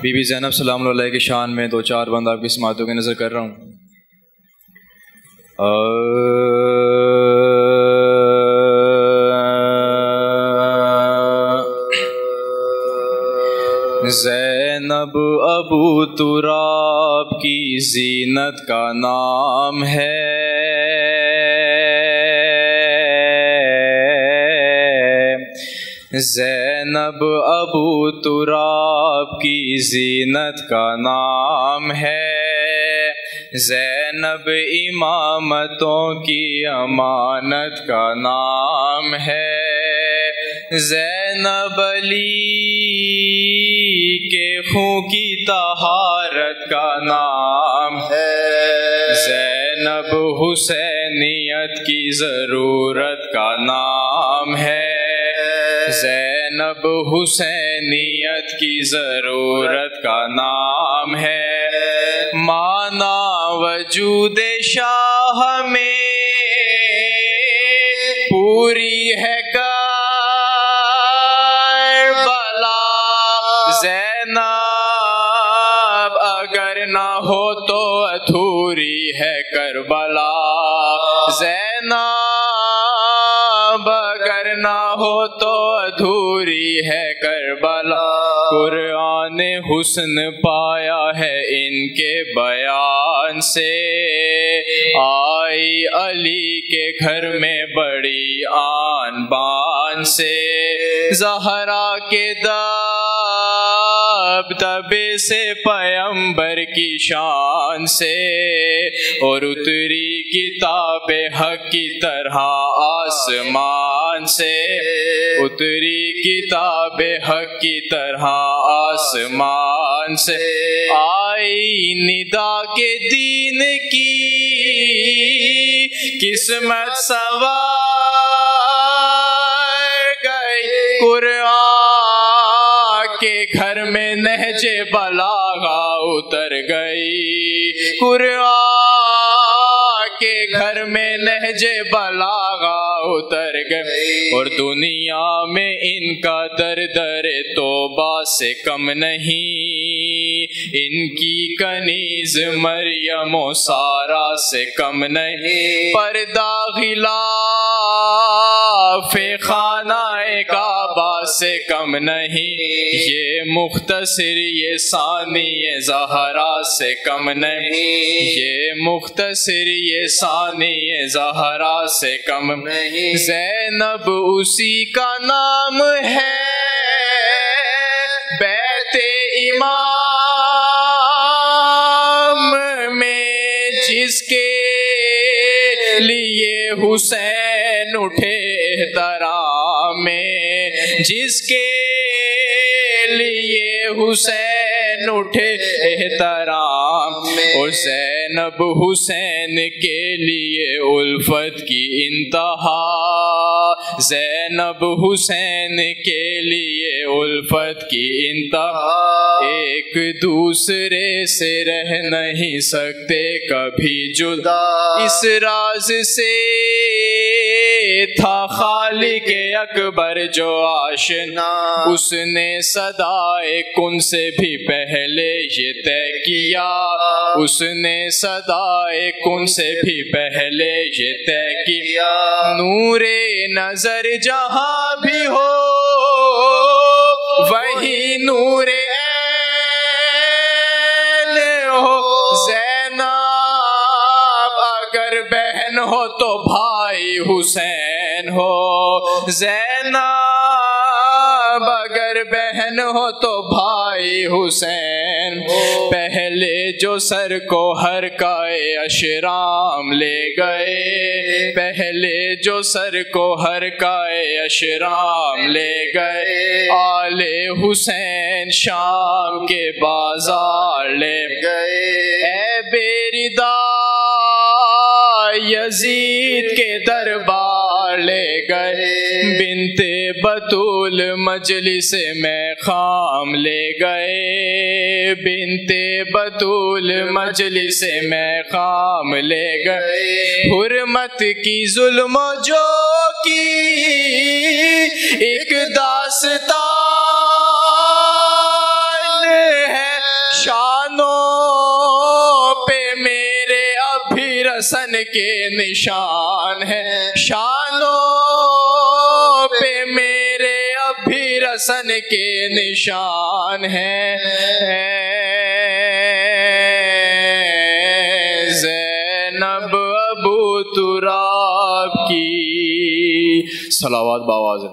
Be be زینب سلام اللہ علیہ کی شان میں دو چار بند آپ کی سماعتوں کی نظر کر رہا ہوں۔ زینب ابو تراب کی زینت کا نام ہے، زینب ابو تراب کی زینت کا نام ہے، زینب امامتوں کی امانت کا نام ہے، زینب علی کے خون کی طہارت کا نام ہے، زینب حسینیت کی ضرورت کا نام ہے، زینب حسینیت کی ضرورت کا نام ہے، مانا وجود شاہ میں پوری ہے کربلا، زینب اگر نہ ہو تو ادھوری ہے کربلا، زینب اگر نہ ہو تو ادھوری ہے کربلا، قرآن حسن پایا ہے ان کے بیان سے، آئی علی کے گھر میں بڑی آن بان سے، زہرا کے دبدبے سے پیمبر کی شان سے، اور اتری کتاب حق کی طرح آسمان سے، اتری کتاب حق کی طرح آسمان سے، آئی ندا کے دین کی قسمت سنوار گئی، قرآن کے گھر میں نہج بلاغہ اتر گئی، قرآن کے گھر میں نہج بلاغہ اتر گئی، اور دنیا میں ان کا در توبہ سے کم نہیں، ان کی کنیز مریم و سارا سے کم نہیں، پردہ غلاف خانہ کعبہ سے کم نہیں، یہ مختصر یہ ثانی زہرا سے کم نہیں، یہ مختصر یہ ثانی زہرا سے کم نہیں، زینب اسی کا نام ہے، بیت امام میں جس کے لیے حسین اٹھے احترام میں، جس کے لیے حسین اٹھے احترام میں، اور زینب حسین کے لیے الفت کی انتہا، زینب حسین کے لیے الفت کی انتہا، ایک دوسرے سے رہ نہیں سکتے کبھی جدا، اس راز سے تھا خالق اکبر جو آشنا، اس نے صدائے کن سے بھی پہلے یہ طے کیا، اس نے صدائے کن سے بھی پہلے یہ طے کیا، نور نظر جہاں بھی ہو وہی نور عین ہو، زینب اگر بہن ہو تو بھائی حسین ہو، زینب اگر بہن ہو تو بھائی حسین، پہلے جو سر کو حرکائے اشرام لے گئے، پہلے جو سر کو حرکائے اشرام لے گئے، آل حسین شام کے بازار لے گئے، اے بیردا یزید کے دربار لے گئے، بنت بطول مجلس میں خام لے گئے، بنت بطول مجلس میں خام لے گئے، حرمت کی ظلم و جو کی ایک داستان ہے، رسن کے نشان ہیں، شانوں پہ میرے اب بھی رسن کے نشان ہیں، زینب ابو تراب کی صلوات باواز